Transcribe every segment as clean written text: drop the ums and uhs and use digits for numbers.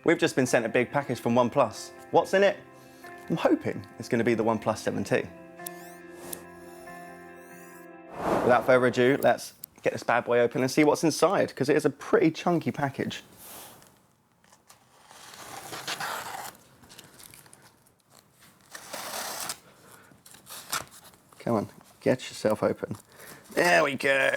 We've just been sent a big package from OnePlus. What's in it? I'm hoping it's going to be the OnePlus 7T. Without further ado, let's get this bad boy open and see what's inside, because it is a pretty chunky package. Come on, get yourself open. There we go.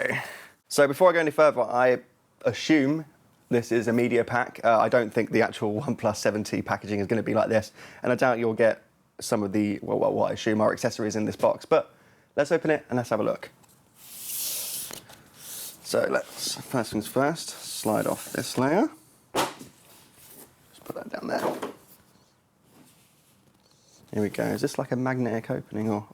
So before I go any further, I assume this is a media pack. I don't think the actual OnePlus 7T packaging is going to be like this, and I doubt you'll get some of the, well, what I assume are accessories in this box, but let's open it and let's have a look. So let's, first things first, slide off this layer. Just put that down there. Here we go. Is this like a magnetic opening or,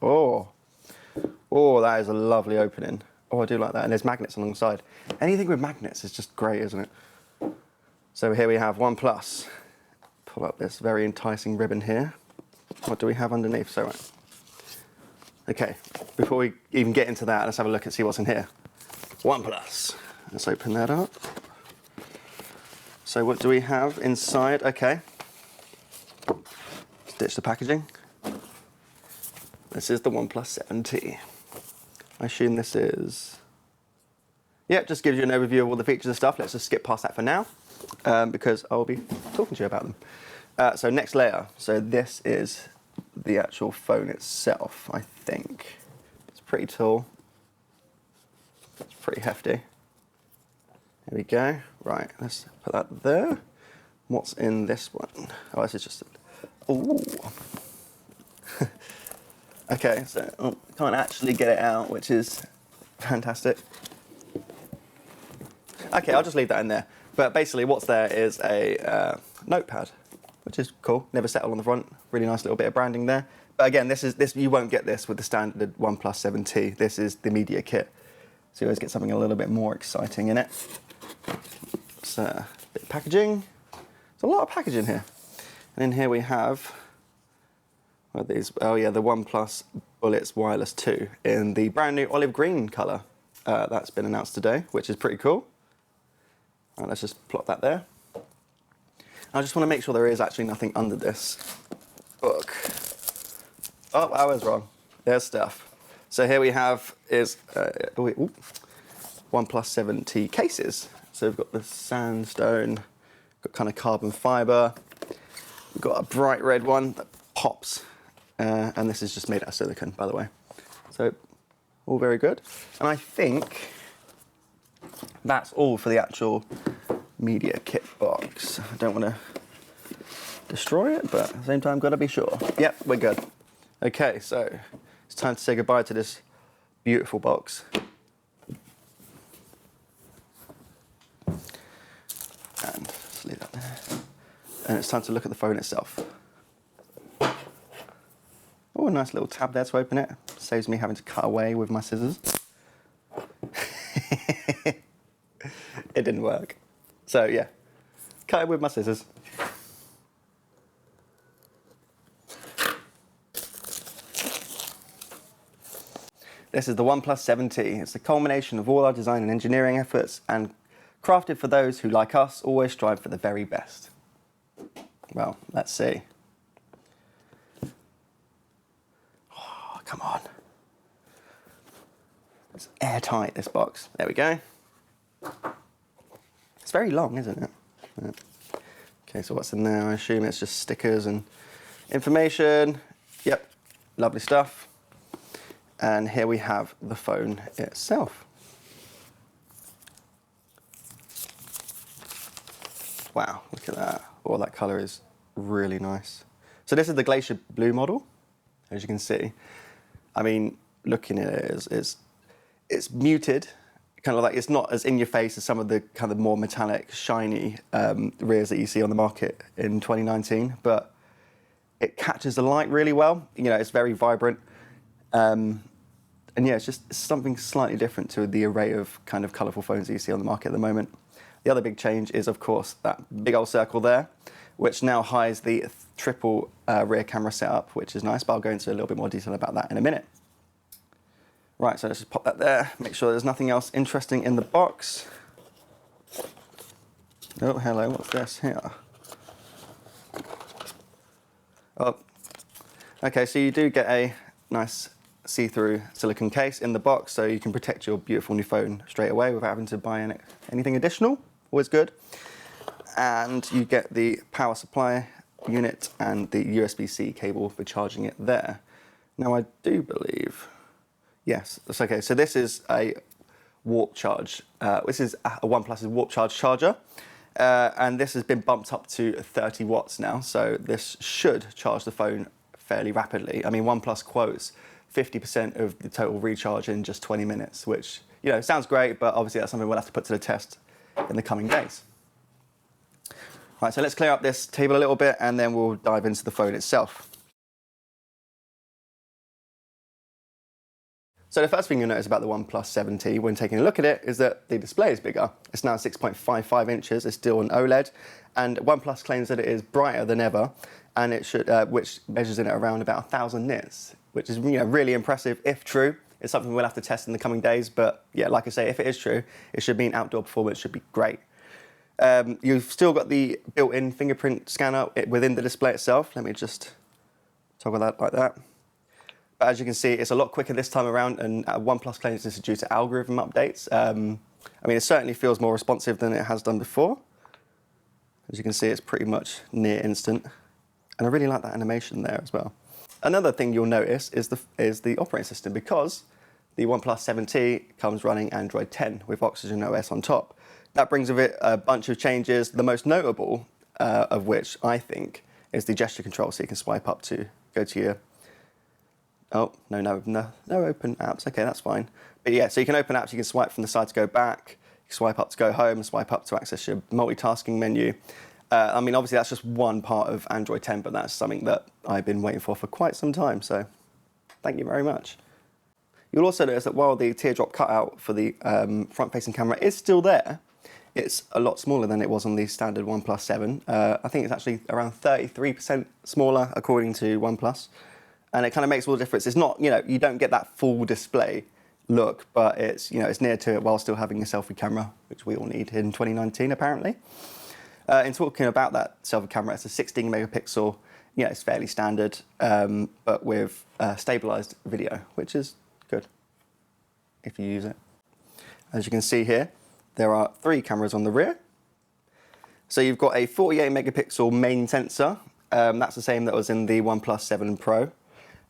oh, that is a lovely opening. Oh, I do like that. And there's magnets alongside. Anything with magnets is just great, isn't it? So here we have OnePlus. Pull up this very enticing ribbon here. What do we have underneath? So, right. Okay, before we even get into that, let's have a look and see what's in here. OnePlus. Let's open that up. So what do we have inside? Okay. Let's ditch the packaging. This is the OnePlus 7T. I assume this is... Yeah, just gives you an overview of all the features and stuff. Let's just skip past that for now, because I'll be talking to you about them. So next layer. So this is the actual phone itself, I think. It's pretty tall. It's pretty hefty. Here we go. Right, let's put that there. What's in this one? Oh, this is just... Ooh. Okay, so can't actually get it out, which is fantastic. Okay, I'll just leave that in there. But basically what's there is a notepad, which is cool. Never settle on the front. Really nice little bit of branding there. But again, this you won't get this with the standard OnePlus 7T. This is the media kit. So you always get something a little bit more exciting in it. It's a bit of packaging. There's a lot of packaging here. And in here we have... these, oh yeah, the OnePlus Bullets Wireless 2 in the brand new olive green colour. That's been announced today, which is pretty cool. Right, let's just plot that there. I just want to make sure there is actually nothing under this book. Oh, I was wrong. There's stuff. So here we have is OnePlus 7T cases. So we've got the sandstone, got kind of carbon fibre. We've got a bright red one that pops. And this is just made out of silicone, by the way. So, all very good. And I think that's all for the actual media kit box. I don't want to destroy it, but at the same time, got to be sure. Yep, we're good. Okay, so it's time to say goodbye to this beautiful box. And just leave that there. And it's time to look at the phone itself. Oh, a nice little tab there to open it. Saves me having to cut away with my scissors. It didn't work. So yeah, cut it with my scissors. This is the OnePlus 7T. It's the culmination of all our design and engineering efforts and crafted for those who, like us, always strive for the very best. Well, let's see. Come on. It's airtight, this box. There we go. It's very long, isn't it? Yeah. Okay, so what's in there? I assume it's just stickers and information. Yep, lovely stuff. And here we have the phone itself. Wow, look at that. Oh, that colour is really nice. So this is the Glacier Blue model, as you can see. I mean, looking at it, it's muted, kind of like it's not as in your face as some of the kind of more metallic, shiny rears that you see on the market in 2019, but it catches the light really well. You know, it's very vibrant. And yeah, it's just something slightly different to the array of kind of colourful phones that you see on the market at the moment. The other big change is, of course, that big old circle there, which now hides the triple rear camera setup, which is nice, but I'll go into a little bit more detail about that in a minute. Right, so let's just pop that there, make sure there's nothing else interesting in the box. Oh, hello, what's this here? Oh, okay, so you do get a nice see-through silicone case in the box, so you can protect your beautiful new phone straight away without having to buy anything additional. Always good. And you get the power supply unit and the USB-C cable for charging it there. Now I do believe, yes, that's okay. So this is a Warp Charge. This is a OnePlus's Warp Charge charger. And this has been bumped up to 30 watts now, so this should charge the phone fairly rapidly. I mean, OnePlus quotes 50% of the total recharge in just 20 minutes, which, you know, sounds great, but obviously that's something we'll have to put to the test in the coming days. Right, so let's clear up this table a little bit and then we'll dive into the phone itself. So the first thing you'll notice about the OnePlus 7T when taking a look at it is that the display is bigger. It's now 6.55 inches, it's still an OLED, and OnePlus claims that it is brighter than ever, and it should, which measures in at around about 1,000 nits, which is, you know, really impressive if true. It's something we'll have to test in the coming days, but yeah, like I say, if it is true, it should mean outdoor performance should be great. You've still got the built-in fingerprint scanner within the display itself. Let me just toggle that like that. But as you can see, it's a lot quicker this time around, and OnePlus claims this is due to algorithm updates. I mean, it certainly feels more responsive than it has done before. As you can see, it's pretty much near instant. And I really like that animation there as well. Another thing you'll notice is the operating system, because the OnePlus 7T comes running Android 10 with Oxygen OS on top. That brings with it a bunch of changes, the most notable of which, I think, is the gesture control, so you can swipe up to go to your... Oh, no open apps. Okay, that's fine. But yeah, so you can open apps, you can swipe from the side to go back, you can swipe up to go home, swipe up to access your multitasking menu. I mean, obviously that's just one part of Android 10, but that's something that I've been waiting for quite some time, so thank you very much. You'll also notice that while the teardrop cutout for the front-facing camera is still there, it's a lot smaller than it was on the standard OnePlus 7. I think it's actually around 33% smaller, according to OnePlus. And it kind of makes all the difference. It's not, you know, you don't get that full display look, but it's, you know, it's near to it while still having a selfie camera, which we all need in 2019, apparently. In talking about that selfie camera, it's a 16 megapixel, yeah, it's fairly standard, but with stabilized video, which is good if you use it. As you can see here, there are 3 cameras on the rear. So you've got a 48 megapixel main sensor. That's the same that was in the OnePlus 7 Pro.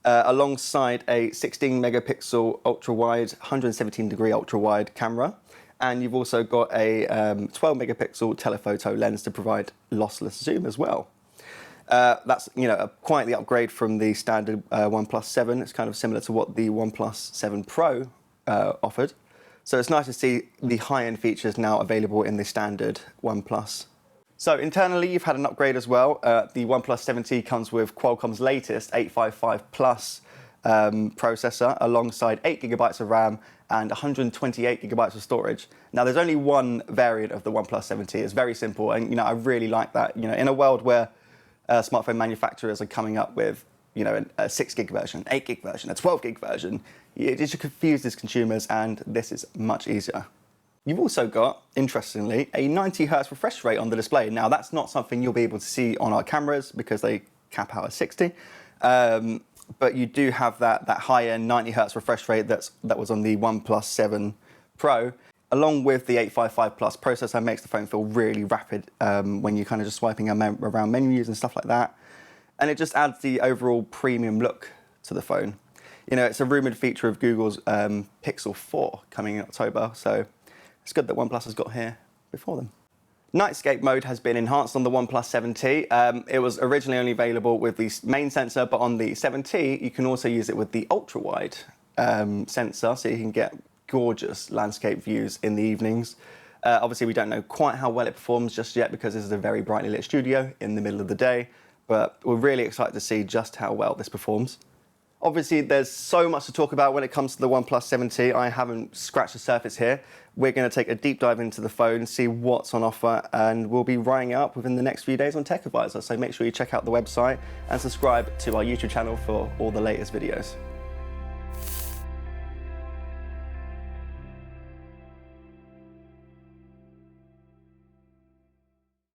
Alongside a 16 megapixel ultra-wide, 117-degree ultra-wide camera. And you've also got a 12 megapixel telephoto lens to provide lossless zoom as well. That's, you know, quite the upgrade from the standard OnePlus 7. It's kind of similar to what the OnePlus 7 Pro offered. So it's nice to see the high-end features now available in the standard OnePlus. So internally, you've had an upgrade as well. The OnePlus 7T comes with Qualcomm's latest 855 Plus processor, alongside 8 gigabytes of RAM and 128 gigabytes of storage. Now, there's only one variant of the OnePlus 7T. It's very simple, and you know, I really like that. You know, in a world where smartphone manufacturers are coming up with, you know, a 6 gig version, 8 gig version, a 12 gig version, it just confuses consumers, and this is much easier. You've also got, interestingly, a 90 Hz refresh rate on the display. Now, that's not something you'll be able to see on our cameras because they cap out at 60. But you do have that high-end 90 Hz refresh rate that was on the OnePlus 7 Pro, along with the 855 Plus processor. Makes the phone feel really rapid when you're kind of just swiping around menus and stuff like that. And it just adds the overall premium look to the phone. You know, it's a rumoured feature of Google's Pixel 4 coming in October, so it's good that OnePlus has got here before them. Nightscape mode has been enhanced on the OnePlus 7T. It was originally only available with the main sensor, but on the 7T, you can also use it with the ultra-wide sensor, so you can get gorgeous landscape views in the evenings. Obviously, we don't know quite how well it performs just yet because this is a very brightly lit studio in the middle of the day, but we're really excited to see just how well this performs. Obviously, there's so much to talk about when it comes to the OnePlus 7T. I haven't scratched the surface here. We're going to take a deep dive into the phone, see what's on offer, and we'll be writing it up within the next few days on TechAdvisor. So make sure you check out the website and subscribe to our YouTube channel for all the latest videos.